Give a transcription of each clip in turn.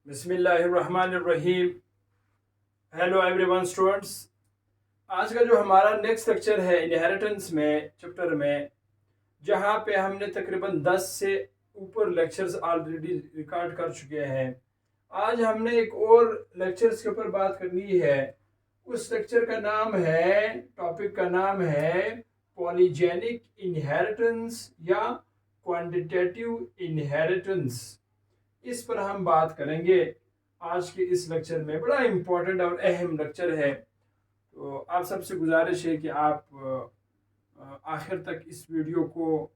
बिस्मिल्लाहिर्रहमानिर्रहीम। Hello everyone students, आज का जो हमारा नेक्स्ट लेक्चर है इनहेरिटेंस में चैप्टर में, जहाँ पे हमने तकरीबन 10 से ऊपर लेक्चर्स ऑलरेडी रिकॉर्ड कर चुके हैं। आज हमने एक और लेक्चर्स के ऊपर बात करनी है। उस लेक्चर का नाम है, टॉपिक का नाम है पॉलीजेनिक इनहेरिटेंस या क्वांटिटेटिव इनहेरिटेंस। इस पर हम बात करेंगे आज के इस लेक्चर में। बड़ा इम्पोर्टेंट और अहम लेक्चर है, तो आप सबसे गुजारिश है कि आप आखिर तक इस वीडियो को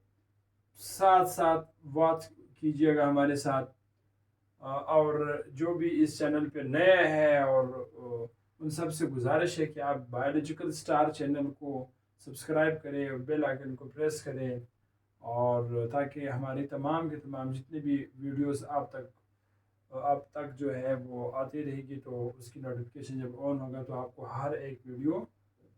साथ साथ वॉच कीजिएगा हमारे साथ। और जो भी इस चैनल पे नए हैं और उन सब से गुजारिश है कि आप बायोलॉजिकल स्टार चैनल को सब्सक्राइब करें और बेल आइकन को प्रेस करें, और ताकि हमारी तमाम के तमाम जितनी भी वीडियोस आप तक जो है वो आती रहेगी, तो उसकी नोटिफिकेशन जब ऑन होगा तो आपको हर एक वीडियो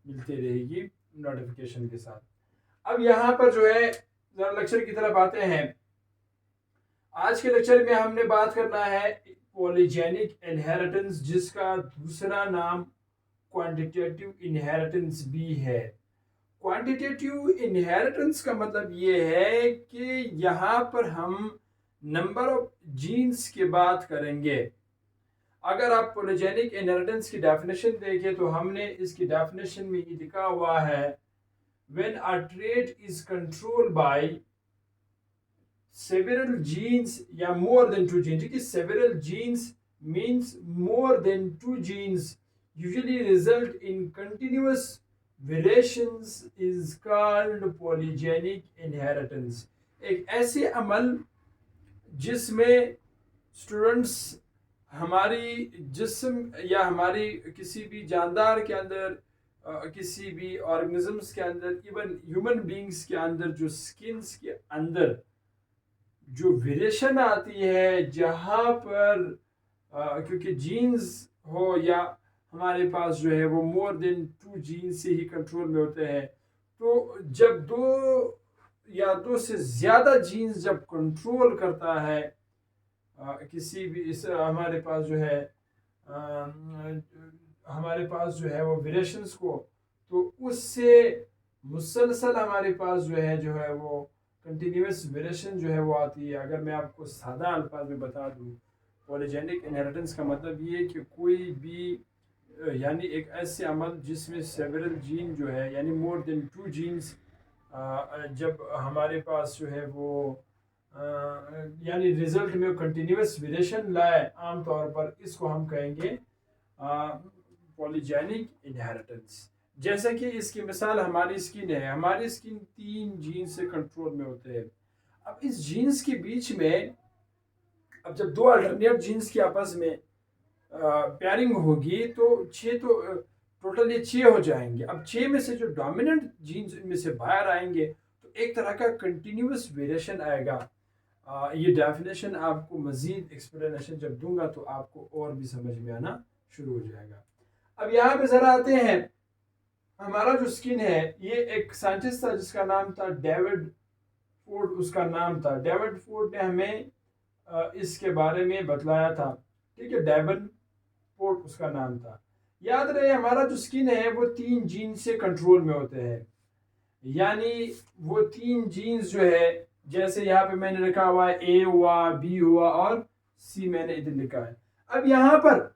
मिलती रहेगी नोटिफिकेशन के साथ। अब यहाँ पर जो है जरा लेक्चर की तरफ आते हैं। आज के लेक्चर में हमने बात करना है पॉलीजेनिक इनहेरिटेंस, जिसका दूसरा नाम क्वांटिटेटिव इनहेरिटेंस भी है। क्वांटिटेटिव इनहेरिटेंस का मतलब ये है कि यहाँ पर हम नंबर ऑफ जीन्स की बात करेंगे। अगर आप पॉलीजेनिक इनहेरिटेंस की डेफिनेशन देखें तो हमने इसकी डेफिनेशन में ये लिखा हुआ है, when a trait is controlled by several genes या मोर देन टू जीन्स, कि several genes means more than two genes usually result in continuous variations is called polygenic inheritance। एक ऐसे अमल जिसमें स्टूडेंट्स हमारी जिस्म या हमारी किसी भी जानदार के अंदर, किसी भी ऑर्गेनिजम्स के अंदर, इवन ह्यूमन बींग्स के अंदर जो स्किन्स के अंदर जो वेरिएशन आती है, जहाँ पर क्योंकि जीन्स हो या हमारे पास जो है वो मोर देन टू जीन्स से ही कंट्रोल में होते हैं, तो जब दो या दो से ज़्यादा जीन्स जब कंट्रोल करता है किसी भी इस हमारे पास जो है हमारे पास जो है वो वेरिएशंस को, तो उससे मुसलसल हमारे पास जो है वो कंटिन्यूस वेरिएशन जो है वो आती है। अगर मैं आपको सादा अल्फाज में बता दूं, पॉलीजेनिक इनहेरिटेंस का मतलब ये है कि कोई भी यानी एक ऐसे अमल जिसमें सेवरल जीन जो है यानी मोर देन टू जीन्स जब हमारे पास जो है वो यानी रिजल्ट में कंटिन्यूस वेरिएशन लाए, आमतौर पर इसको हम कहेंगे पॉलीजेनिक इनहेरिटेंस। जैसे कि इसकी मिसाल हमारी स्किन है। हमारी स्किन 3 जीन से कंट्रोल में होते हैं। अब इस जीन्स के बीच में अब जब 2 अल्टरनेट जीन्स की आपस में पेयरिंग होगी तो 6 तो टोटल ये 6 हो जाएंगे। अब 6 में से जो डोमिनेंट जीन्स इनमें से बाहर आएंगे तो एक तरह का कंटिन्यूस वेरिएशन आएगा। ये डेफिनेशन आपको मजीद एक्सप्लेनेशन जब दूंगा तो आपको और भी समझ में आना शुरू हो जाएगा। अब यहाँ पे जरा आते हैं, हमारा जो स्किन है, ये एक साइंटिस्ट था जिसका नाम था डेविड फोर्ड, उसका नाम था। डेविड फोर्ड ने हमें इसके बारे में बतलाया था, ठीक है। डेविड फोर्ड उसका नाम था। याद रहे हमारा जो स्किन है वो 3 जीन से कंट्रोल में होते हैं, यानी वो 3 जीन्स जो है, जैसे यहाँ पे मैंने लिखा हुआ है ए हुआ, बी हुआ और सी मैंने इधर लिखा है। अब यहाँ पर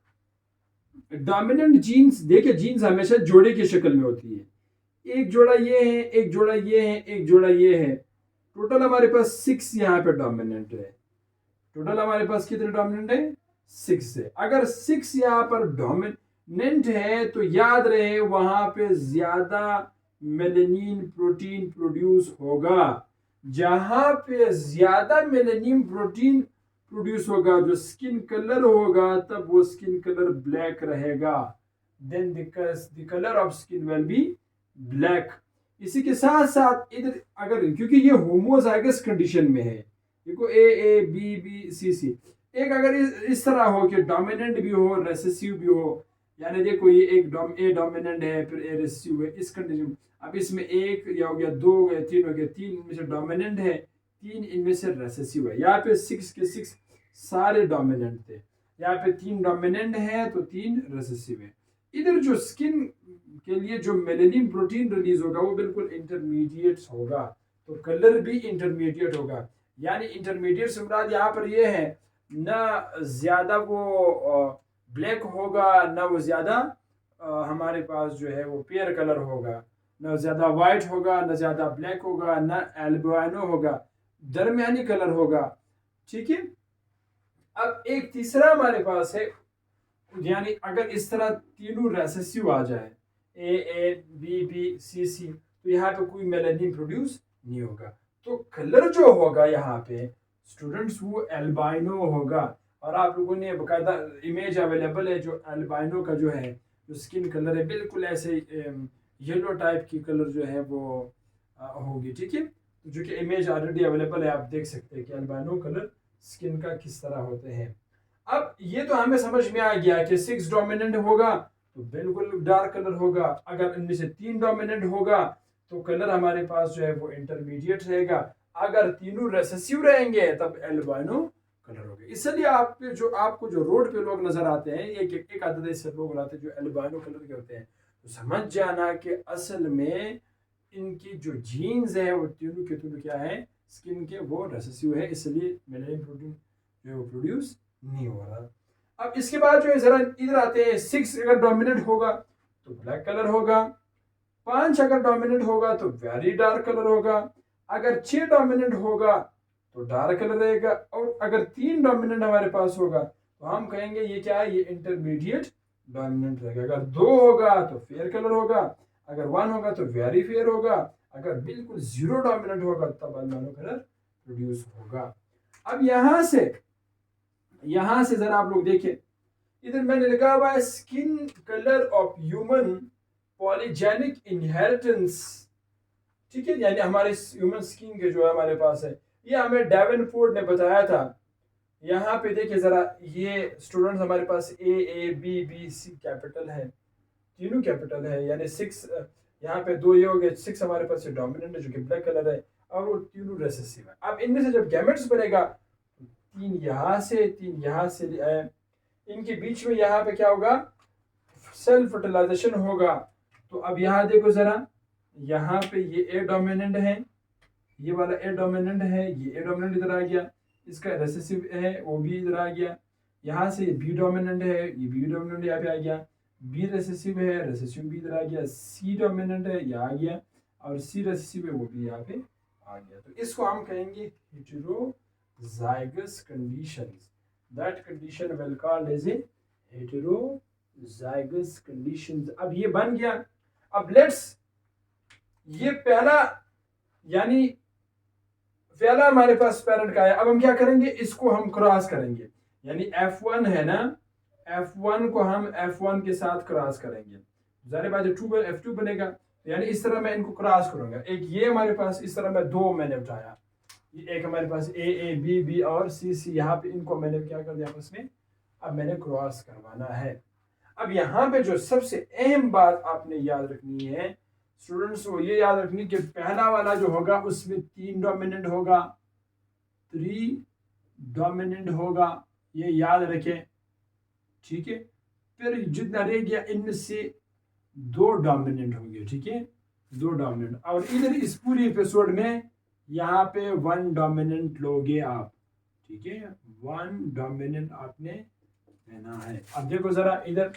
डोमिनेंट जीन्स, देखिए जीन्स हमेशा जोड़े की शक्ल में होती है। एक जोड़ा ये है, एक जोड़ा ये है, एक जोड़ा ये है। टोटल हमारे पास 6 यहाँ पे डोमिनेंट है। टोटल हमारे पास कितने डोमिनेंट है? 6 है। अगर 6 यहाँ पर डोमिनेंट है तो याद रहे वहां पे ज्यादा मेलेनिन प्रोटीन प्रोड्यूस होगा। जहां पे ज्यादा मेलेनिन प्रोटीन प्रोड्यूस होगा, जो स्किन कलर होगा, तब वो स्किन कलर ब्लैक रहेगा। Then the colour of skin will be black. इसी के साथ साथ इधर अगर, क्योंकि ये होमोजाइगस कंडीशन में है, देखो ए बी बी सी सी, एक अगर इस तरह हो कि डोमिनेंट भी हो रेसेसिव भी हो, यानी देखो ये एक ए डोमिनेंट है फिर ए रेसेसिव है, इस कंडीशन। अब इसमें एक या हो गया, 2 हो गया, 3 हो गया, 3 इनमें से डोमिनेंट है, 3 इनमें से रेसेसिव है। यहाँ पे 6 के 6 सारे डोमिनेंट थे। यहाँ पे 3 डोमिनेंट है तो 3 रिसेसिव है। इधर जो स्किन के लिए जो मेलेनिन प्रोटीन रिलीज होगा वो बिल्कुल इंटरमीडिएट होगा, तो कलर भी इंटरमीडिएट होगा। यानी इंटरमीडिएट से मुराद यहाँ पर ये है, ना ज़्यादा वो ब्लैक होगा, ना वो ज़्यादा हमारे पास जो है वो पेयर कलर होगा, ना ज़्यादा वाइट होगा, ना ज़्यादा ब्लैक होगा, ना एल्बिनो होगा, दरमियानी कलर होगा। ठीक है। अब एक तीसरा हमारे पास है, यानी अगर इस तरह तीनों रेसेसिव आ जाए, ए बी बी सी सी, तो यहाँ पे कोई मेलानिन प्रोड्यूस नहीं होगा, तो कलर जो होगा यहाँ पे स्टूडेंट्स वो एल्बाइनो होगा। और आप लोगों ने बकायदा इमेज अवेलेबल है जो एल्बाइनो का जो है जो स्किन कलर है, बिल्कुल ऐसे येलो टाइप की कलर जो है वो होगी। ठीक है, तो जो कि इमेज ऑलरेडी अवेलेबल है, आप देख सकते हैं कि एल्बाइनो कलर स्किन का किस तरह होते हैं। अब ये तो हमें समझ में आ गया कि 6 डोमिनेंट होगा तो बिल्कुल डार्क कलर होगा, अगर इनमें से 3 डोमिनेंट होगा तो कलर हमारे पास जो है वो इंटरमीडिएट रहेगा, अगर तीनों रेसेसिव रहेंगे तब एल्बाइनो कलर होगा। इसलिए आपको जो रोड पे लोग नजर आते हैं, एक आदत ऐसे लोग आते हैं जो एल्बाइनो कलर के होते हैं, तो समझ जाना कि असल में इनकी जो जीन्स है वो तीनों के तीनों क्या है, स्किन के वो रेसेसिव है, इसलिए मेलानिन प्रोटीन जो है वो प्रोड्यूस नहीं हो रहा। अब इसके बाद जो है जरा इधर आते हैं, 6 अगर डोमिनेंट होगा तो ब्लैक कलर होगा, 5 अगर डोमिनेंट होगा तो वेरी डार्क कलर होगा, अगर 6 डोमिनेंट होगा तो डार्क कलर रहेगा, और अगर 3 डोमिनेंट हमारे पास होगा तो हम कहेंगे ये क्या है, ये इंटरमीडिएट डोमिनेंट रहेगा। अगर 2 होगा तो फेयर कलर होगा, अगर 1 होगा तो वेरी फेयर होगा, अगर बिल्कुल 0 डोमिनेंट होगा तब अल्बाइनो कलर प्रोड्यूस होगा। अब यहां से जरा आप लोग देखें, इधर मैंने लिखा हुआ है skin colour of human polygenic inheritance. ठीक है, यानी हमारे ह्यूमन स्किन के जो है हमारे पास है, ये हमें डेवेनपोर्ट ने बताया था। यहाँ पे देखिए जरा, ये स्टूडेंट्स हमारे पास A B B C capital है, तीनों कैपिटल है, यानी 6 यहाँ पे 2 ये हो गए, 6 हमारे पास डोमिनेंट है जो कि ब्लैक कलर है, और वो तीनों रेसेसिव है। अब इनमें से जब गैमेट्स बनेगा, 3 यहाँ से 3 यहाँ से इनके बीच में यहाँ पे क्या होगा, सेल्फ फर्टिलाइजेशन होगा। तो अब यहाँ देखो जरा, यहाँ पे ये ए डोमिनेंट है, ये वाला ए डोमिनेंट है, ये ए डोमिनेंट इधर आ गया, इसका रेसेसिव है वो भी इधर आ गया, यहाँ से बी डोमिनेंट है, ये बी डोमिनेंट यहाँ पे आ गया, बी रेसेसिव है, रेसेसिव भी इधर आ गया, सी डोमिनेंट है यहाँ आ गया, और सी रेसेसिव है वो भी यहाँ पे आ गया। तो इसको हम कहेंगे heterozygous conditions, that condition will called as a heterozygous conditions. अब ये बन गया। अब लेट्स, ये पहला यानी पहला हमारे पास पेरेंट का है, अब हम क्या करेंगे, इसको हम क्रॉस करेंगे, यानी F1 है ना, F1 को हम F1 के साथ क्रॉस करेंगे, जाहिर बात है F2 बनेगा, यानी इस तरह मैं इनको क्रॉस करूंगा। एक ये हमारे पास इस तरह मैं 2 मैंने उठाया, ये एक हमारे पास ए बी बी और सी सी, यहाँ पे इनको मैंने क्या कर दिया आपस में, अब मैंने क्रॉस करवाना है। अब यहाँ पे जो सबसे अहम बात आपने याद रखनी है स्टूडेंट्स, को ये याद रखनी कि पहला वाला जो होगा उसमें 3 डोमिनेंट होगा, 3 डोमिनेंट होगा, ये याद रखें। ठीक है, फिर जितना रह गया इनमें से 2 डोमिनेंट होंगे। ठीक है, 2 डोमिनेंट, और इधर इस पूरी एपिसोड में यहाँ पे 1 डोमिनेंट लोगे आप। ठीक है, 1 डोमिनेंट आपने लेना है। अब देखो जरा इधर,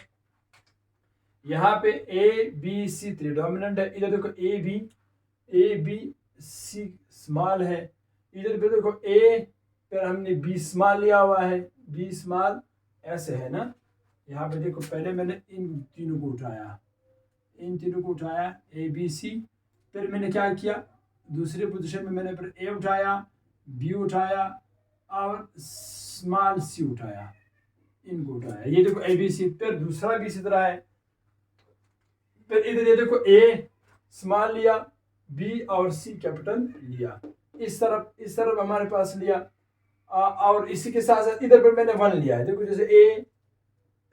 यहाँ पे ए बी सी 3 डोमिनेंट है, इधर देखो ए बी सी स्मॉल है, इधर पे देखो ए, फिर हमने बी स्मॉल लिया हुआ है, बी स्मॉल ऐसे है ना। यहाँ पे देखो पहले मैंने इन तीनों को उठाया, ए बी सी, फिर मैंने क्या किया, दूसरे पोजीशन में मैंने फिर ए उठाया, बी उठाया और स्मॉल सी उठाया, इनको उठाया, ये देखो ए बी सी, फिर दूसरा भी इसी तरह है, फिर इधर ये देखो ए स्मॉल लिया, बी और सी कैपिटल लिया, इस तरफ हमारे पास लिया, और इसी के साथ साथ इधर पर मैंने 1 लिया है, देखो जैसे ए,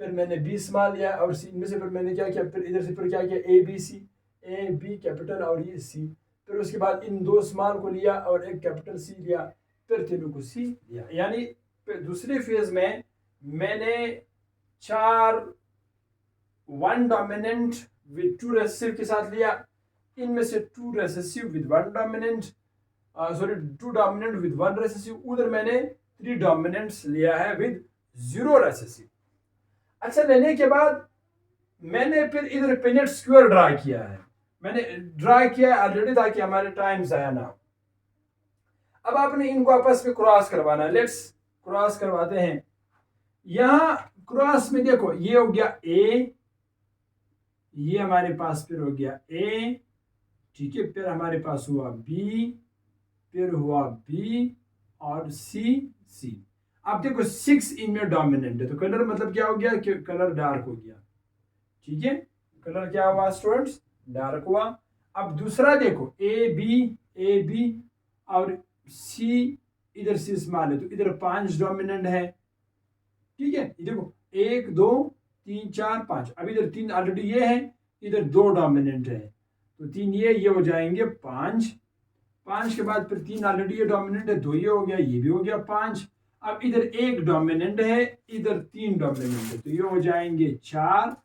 फिर मैंने बी स्मॉल लिया और सी, इनमें से फिर मैंने क्या किया, फिर इधर से फिर क्या किया, ए बी कैपिटल और ये सी, फिर उसके बाद इन 2 स्मॉल को लिया और एक कैपिटल सी लिया, फिर तीनों को सी लिया। यानी दूसरे फेज में मैंने 4 1 डोमिनेंट विद 2 रेसेसिव के साथ लिया, इनमें से 2 recessive with 1 dominant, sorry 2 dominant with 1 recessive, उधर मैंने 3 डोमिनेंट्स लिया है विद 0 रेसेसिव। अच्छा, लेने के बाद मैंने फिर इधर पिनेट स्क्वायर ड्रा किया है, मैंने ड्रा किया ऑलरेडी ताकि हमारे टाइम ज़ाया ना हो। अब आपने इनको आपस में क्रॉस करवाना है, लेट्स क्रॉस करवाते हैं। यहां क्रॉस में देखो, ये हो गया ए, ये हमारे पास फिर हो गया ए, ठीक है, फिर हमारे पास हुआ बी, फिर हुआ बी और सी सी। अब देखो 6 इनमें डोमिनेंट है, तो कलर मतलब क्या हो गया कि कलर डार्क हो गया, ठीक है, कलर क्या हुआ स्टूडेंट्स, डार्क हुआ। अब दूसरा देखो ए बी और सी, इधर से स्मॉल है तो इधर 5 डोमिनेंट है, ठीक है, ये देखो 1 2 3 4 5, अब इधर 3 ऑलरेडी ये है, इधर 2 डोमिनेंट है, तो 3 ये हो जाएंगे 5, 5 के बाद फिर 3 ऑलरेडी ये डोमिनेंट है, 2 ये हो गया, ये भी हो गया 5। अब इधर 1 डोमिनेंट है, इधर 3 डोमिनेंट है, तो ये हो जाएंगे 4,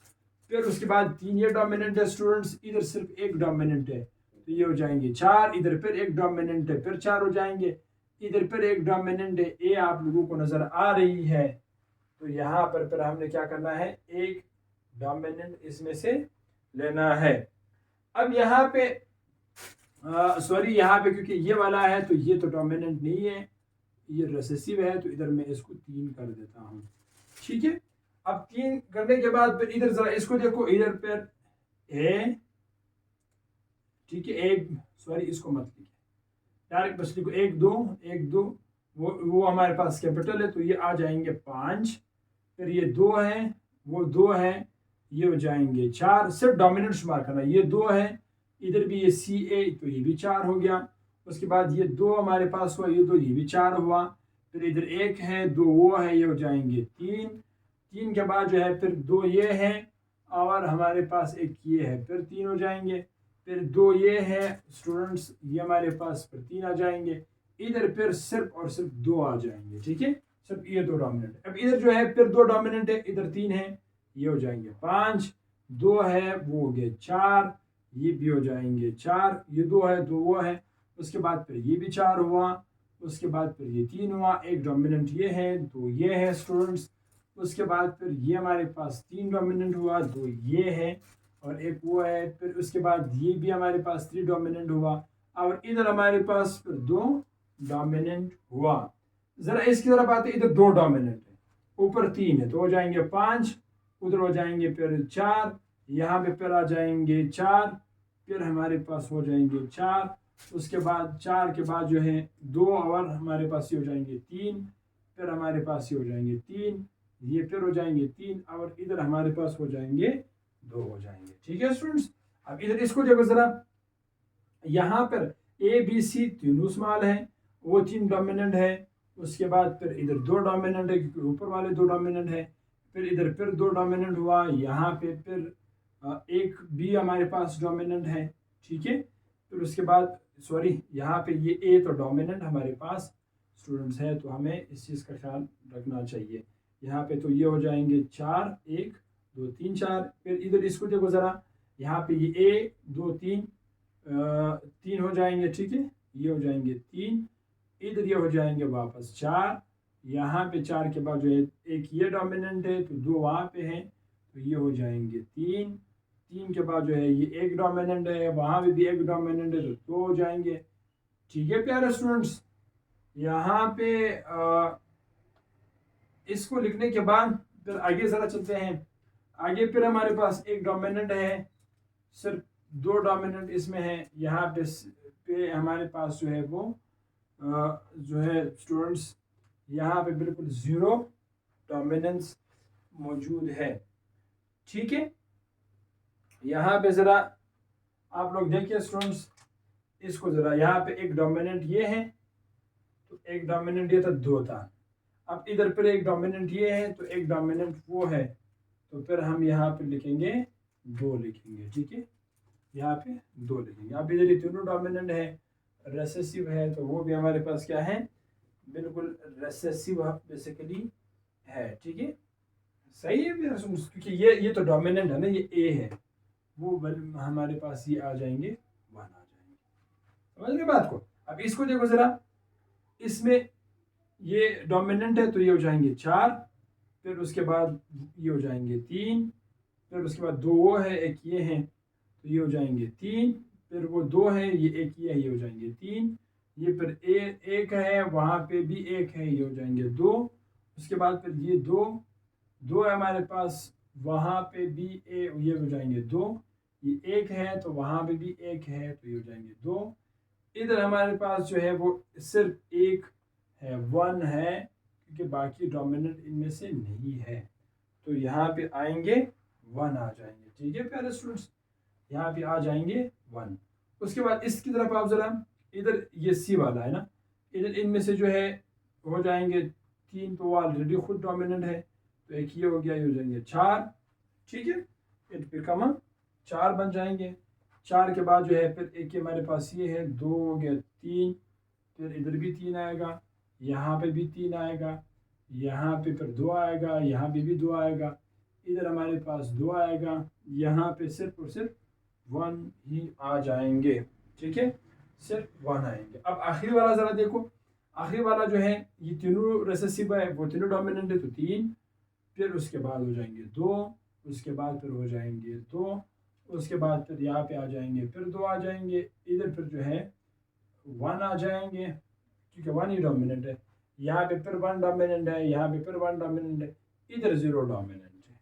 फिर उसके बाद 3 ये डोमिनेंट है स्टूडेंट्स, इधर सिर्फ 1 डोमिनेंट है, तो ये हो जाएंगे 4, इधर फिर 1 डोमिनेंट है, फिर 4 हो जाएंगे, इधर फिर 1 डोमिनेंट है, ए आप लोगों को नजर आ रही है, तो यहाँ पर फिर हमने क्या करना है, एक डोमिनेंट इसमें से लेना है। अब यहाँ पे सॉरी, यहाँ पे क्योंकि ये वाला है तो ये तो डोमिनेंट नहीं है, ये रेसेसिव है, तो इधर मैं इसको 3 कर देता हूँ, ठीक है। अब 3 करने के बाद फिर इधर जरा इसको देखो, इधर पर ए, ठीक है, ए सॉरी इसको मत लिखिए, डायरेक्ट बस लिखो 1 2 1 2, वो हमारे पास कैपिटल है तो ये आ जाएंगे 5, फिर ये 2 है, वो 2 है, ये हो जाएंगे 4, सिर्फ डोमिनेंट शुमार करना, ये 2 है, इधर भी ये सी ए, तो ये भी 4 हो गया। उसके बाद ये 2 हमारे पास हुआ, ये 2 ये भी 4 हुआ, फिर इधर 1 है, 2 वो है, ये हो जाएंगे 3, 3 के बाद जो है फिर 2 ये है और हमारे पास एक ये है, फिर 3 हो जाएंगे, फिर 2 ये है स्टूडेंट्स, ये हमारे पास फिर 3 आ जाएंगे, इधर फिर सिर्फ और सिर्फ 2 आ जाएंगे, ठीक है, सिर्फ ये 2 डोमिनेंट। अब इधर जो है फिर 2 डोमिनेंट है, इधर 3 है, ये हो जाएंगे 5, 2 है वो हो गए 4, ये भी हो जाएंगे 4, ये 2 है, 2 वो है, उसके बाद फिर ये भी 4 हुआ, उसके बाद फिर ये 3 हुआ, एक डोमिनेंट ये है, 2 ये है स्टूडेंट्स, उसके बाद फिर ये हमारे पास 3 डोमिनेंट हुआ, 2 ये है और एक वो है, फिर उसके बाद ये भी हमारे पास 3 डोमिनेंट हुआ और इधर हमारे पास फिर 2 डोमिनेंट हुआ। जरा इसकी तरफ आते, इधर 2 डोमिनेंट है, ऊपर 3 है, तो हो जाएंगे 5, उधर हो जाएंगे फिर 4, यहाँ पे फिर आ जाएंगे 4, फिर हमारे पास हो जाएंगे 4, उसके बाद 4 के बाद जो है 2 और हमारे पास ये हो जाएंगे 3, फिर हमारे पास ये हो जाएंगे 3, ये फिर हो जाएंगे 3 और इधर हमारे पास हो जाएंगे 2 हो जाएंगे, ठीक है स्टूडेंट्स। अब इधर इसको देखो जरा, यहाँ पर ए बी सी तीनों स्मॉल है, वो 3 डोमिनेंट है, उसके बाद फिर इधर 2 डोमिनेंट है क्योंकि ऊपर वाले 2 डोमिनेंट है, फिर इधर फिर 2 डोमिनेंट हुआ, यहाँ पे फिर एक बी हमारे पास डोमिनेंट है, ठीक है, फिर उसके बाद सॉरी यहाँ पे ये ए तो डोमिनेंट हमारे पास स्टूडेंट्स है, तो हमें इस चीज़ का ख्याल रखना चाहिए। यहाँ पे तो ये हो जाएंगे 4 1 2 3 4, फिर इधर इसको देखो ज़रा, यहाँ पे ये ए 2 3 3 हो जाएंगे, ठीक है, ये हो जाएंगे 3, इधर ये हो जाएंगे वापस 4, यहाँ पे 4 के बाद जो है एक ये डोमिनेंट है तो 2 वहाँ पे हैं, तो ये हो जाएंगे 3, 3 के बाद जो है ये एक डोमिनेंट है, वहाँ भी एक डोमिनेंट है तो 2 हो जाएंगे, ठीक है प्यारे स्टूडेंट्स। यहाँ पे इसको लिखने के बाद फिर आगे ज़रा चलते हैं, आगे फिर हमारे पास एक डोमिनेंट है, सिर्फ 2 डोमिनेंट इसमें है, यहाँ पे हमारे पास जो है वो जो है स्टूडेंट्स यहाँ पे बिल्कुल 0 डोमिनेंस मौजूद है, ठीक है। यहाँ पे ज़रा आप लोग देखिए स्टूडेंट्स, इसको ज़रा यहाँ पे एक डोमिनेंट ये है, तो एक डोमिनेंट ये था 2 था, अब इधर पर एक डोमिनेंट ये है तो एक डोमिनेंट वो है, तो फिर हम यहाँ पे लिखेंगे 2 लिखेंगे, ठीक है, यहाँ पे 2 लिखेंगे। अब इधर ये तीनों डोमिनेंट है, रेसेसिव है, तो वो भी हमारे पास क्या है, बिल्कुल रेसेसिव बेसिकली है, ठीक है, सही है मेरा, क्योंकि ये तो डोमिनेंट है ना, ये ए है, वो हमारे पास ये आ जाएंगे 1 आ जाएंगे, समझ गए बात को। अब इसको देखो जरा, इसमें ये डोमिनेंट है तो ये हो जाएंगे 4, फिर उसके बाद ये हो जाएंगे 3, फिर उसके बाद 2 वो है, एक ये है, तो ये हो जाएंगे 3, फिर वो 2 है, ये एक ये है, ये हो जाएंगे 3, ये फिर एक है, वहाँ पे भी एक है, ये हो जाएंगे 2, उसके बाद फिर ये 2 है हमारे पास, वहाँ पे भी ये हो जाएंगे 2, ये एक है तो वहाँ पे भी एक है, तो ये हो जाएंगे 2, इधर हमारे पास जो है वो सिर्फ एक है, 1 है, क्योंकि बाकी डोमिनेंट इनमें से नहीं है, तो यहाँ पे आएंगे 1 आ जाएंगे, ठीक है प्यारे स्टूडेंट्स, यहाँ पे आ जाएंगे 1। उसके बाद इसकी तरफ आप जरा, इधर ये सी वाला है ना, इधर इनमें से जो है हो जाएंगे 3, तो वो ऑलरेडी खुद डोमिनेंट है, तो एक ये हो गया, ये हो जाएंगे 4, ठीक है, इट बिकम 4 बन जाएंगे। 4 के बाद जो है फिर एक हमारे पास ये है, 2 हो गया 3, फिर इधर भी 3 आएगा, यहाँ पे भी 3 आएगा, यहाँ पे फिर 2 आएगा, यहाँ पे भी 2 आएगा, इधर हमारे पास 2 आएगा, यहाँ पे सिर्फ और सिर्फ 1 ही आ जाएंगे, ठीक है, सिर्फ 1 आएंगे। अब आखिरी वाला ज़रा देखो, आखिरी वाला जो है ये तीनों रिसेसिव है, वो तीनों डोमिनेंट है, तो 3, फिर उसके बाद हो जाएंगे 2, उसके बाद फिर हो जाएंगे 2, उसके बाद फिर यहाँ पे आ जाएंगे, फिर 2 आ जाएंगे, इधर फिर जो है 1 आ जाएंगे, क्योंकि 1 ही डोमिनेंट है, यहाँ पे फिर 1 डोमिनेंट है, यहाँ पे फिर 1 डोमिनेंट है, इधर 0 डोमिनेंट है,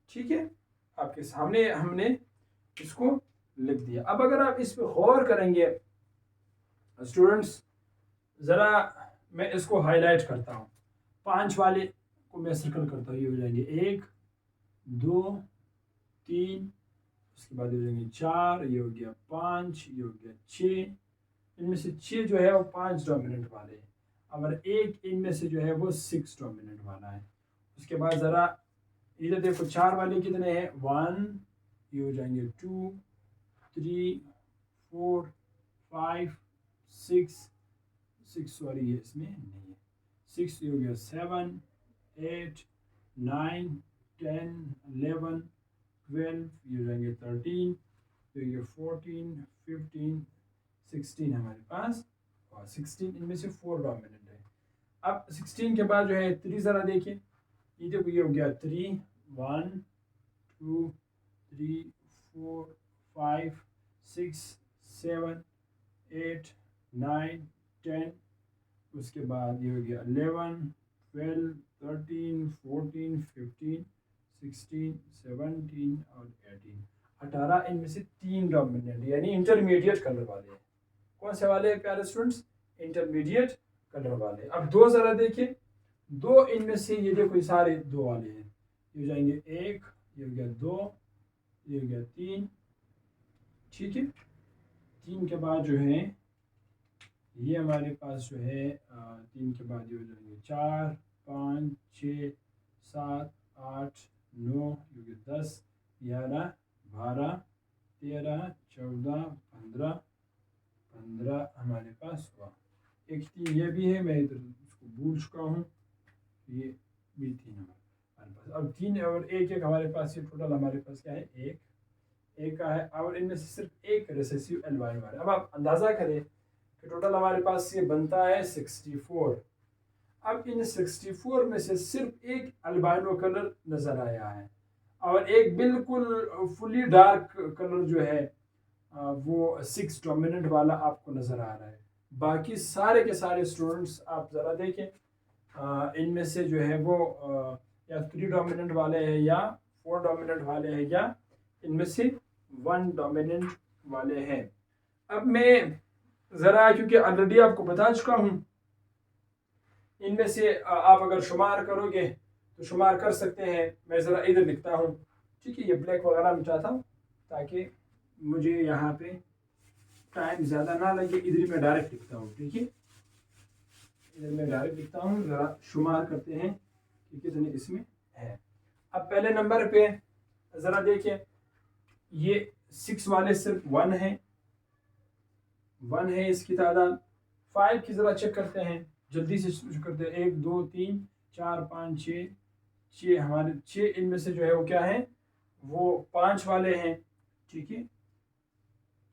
ठीक है, आपके सामने हमने इसको लिख दिया। अब अगर आप इस पर गौर करेंगे स्टूडेंट्स, ज़रा मैं इसको हाईलाइट करता हूँ, 5 वाले को मैं सर्कल करता हूँ, ये हो जाएंगे 1 2 3, उसके बाद हो जाएंगे 4, ये हो गया 5, ये हो गया 6, इनमें से 6 जो है वो 5 डोमिनेंट वाले हैं, और एक इनमें से जो है वो 6 डोमिनेंट वाला है। उसके बाद ज़रा इधर देखो 4 वाले कितने हैं, 1, ये हो जाएंगे 2 3 4 5 6 सॉरी ये इसमें नहीं है, 6, ये हो गया 7 8 9 10 11 12, ये हो जाएंगे 13, तो ये 14 15 16 हमारे पास, और 16 इनमें से 4 डोमिनेंट है। अब 16 के बाद जो है 3 ज़रा देखिए, ये देखो ये हो गया 3 1 2 3 4 5 6 7 8 9 10, उसके बाद ये हो गया 11 12 13 14 15 16 17 और 18 इनमें से 3 डोमिनेंट यानी इंटरमीडिएट कलर वाले हैं। कौन से वाले हैं प्यारे स्टूडेंट्स, इंटरमीडिएट कलर वाले। अब 2 ज़रा देखिए, 2 इनमें से ये देखो सारे 2 वाले हैं, ये हो जाएंगे 1, ये हो गया 2, ये हो गया 3, ठीक है, 3 के बाद जो है ये हमारे पास जो है 3 के बाद ये हो जाएंगे 4 5 6 7 8 9, ये हो गया 10 11 12 13 14 15 हमारे पास हुआ। एक 3 ये भी है, मैं इधर उसको भूल चुका हूँ, ये भी 3 हमारे पास। अब 3 और 1 हमारे पास, ये टोटल हमारे पास क्या है, एक का है, और इनमें से सिर्फ एक रिसेसिव एल्बाइनो है। अब आप अंदाज़ा करें कि टोटल हमारे पास ये बनता है 64। अब इन 64 में से सिर्फ एक अल्बाइनो कलर नज़र आया है, और एक बिल्कुल फुली डार्क कलर जो है वो 6 डोमिनेंट वाला आपको नज़र आ रहा है। बाकी सारे के सारे स्टूडेंट्स आप ज़रा देखें, इनमें से जो है वो या 3 डोमिनेंट वाले हैं, या 4 डोमिनेंट वाले हैं, या इनमें से 1 डोमिनेंट वाले हैं। अब मैं ज़रा, क्योंकि ऑलरेडी आपको बता चुका हूँ, इनमें से आप अगर शुमार करोगे तो शुमार कर सकते हैं। मैं ज़रा इधर लिखता हूँ, ठीक है, ये ब्लैक वगैरह मिटाता हूँ ताकि मुझे यहाँ पे टाइम ज़्यादा ना लगे। इधर मैं डायरेक्ट लिखता हूँ, ठीक है, इधर मैं डायरेक्ट लिखता हूँ। ज़रा शुमार करते हैं कि कितने इसमें है। अब पहले नंबर पे ज़रा देखिए, ये 6 वाले सिर्फ 1 है, 1 है इसकी तादाद। 5 की ज़रा चेक करते हैं, जल्दी से शुरू करते हैं। 1 2 3 4 5 6, 6 हमारे 6 इनमें से जो है वो क्या है, वो 5 वाले हैं, ठीक है।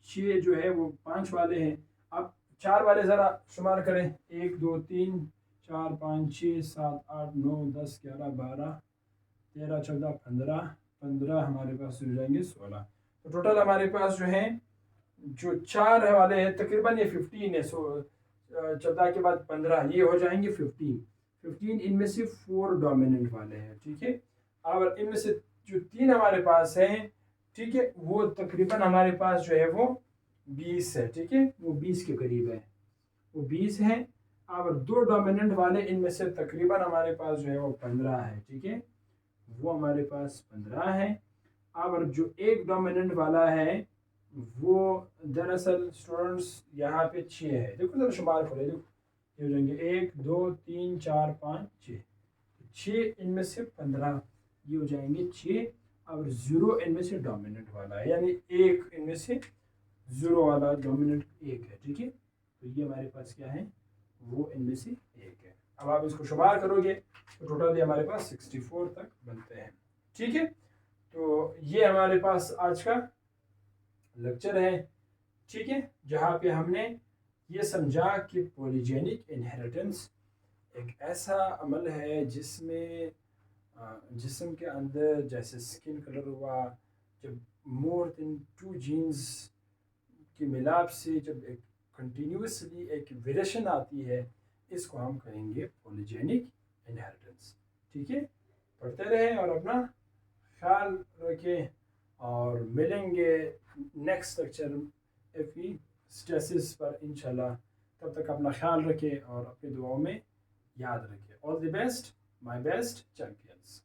6 जो है वो 5 वाले हैं। अब 4 वाले ज़रा शुमार करें, 1 2 3 4 5 6 7 8 9 10 11 12 13 14 15, 15 हमारे पास हो जाएंगे 16। तो टोटल हमारे पास जो है, जो 4 वाले हैं तकरीबन ये 15 है। 14 के बाद 15, ये हो जाएंगे 15। 15 इनमें से 4 डोमिनेंट वाले हैं, ठीक है। और इनमें से जो 3 हमारे पास हैं, ठीक है, वो तकरीबन हमारे पास जो है वो 20 है, ठीक है, वो 20 के करीब है, वो 20 है। और 2 डोमिनेंट वाले इनमें से तकरीबन हमारे पास जो है वो 15 है, ठीक है, वो हमारे पास 15 है। और जो एक डोमिनेंट वाला है वो दरअसल स्टूडेंट्स यहाँ पे 6 है। देखो जरा शुमार करो, देखो ये हो जाएंगे 1 2 3 4 5 6, 6 इनमें से 15, ये हो जाएंगे 6। और 0 इनमें से डोमिनेंट वाला है, यानी एक इनमें से 0 वाला डोमिनेंट एक है, ठीक है। तो ये हमारे पास क्या है, वो इनमें से एक है। अब आप इसको शुमार करोगे तो टोटल ये हमारे पास 64 तक बनते हैं, ठीक है। तो ये हमारे पास आज का लेक्चर है, ठीक है, जहाँ पे हमने ये समझा कि पॉलीजेनिक इनहेरिटेंस एक ऐसा अमल है जिसमें जिस्म के अंदर जैसे स्किन कलर हुआ, जब मोर देन 2 जीन्स के मिलाप से जब एक कंटिन्यूसली एक वेरिएशन आती है, इसको हम कहेंगे पॉलीजेनिक इनहेरिटेंस, ठीक है। पढ़ते रहें और अपना ख्याल रखें, और मिलेंगे नेक्स्ट लेक्चर एफिस्टेसिस पर इंशाल्लाह। तब तक अपना ख्याल रखें और अपनी दुआओं में याद रखें। All the best, my best champions.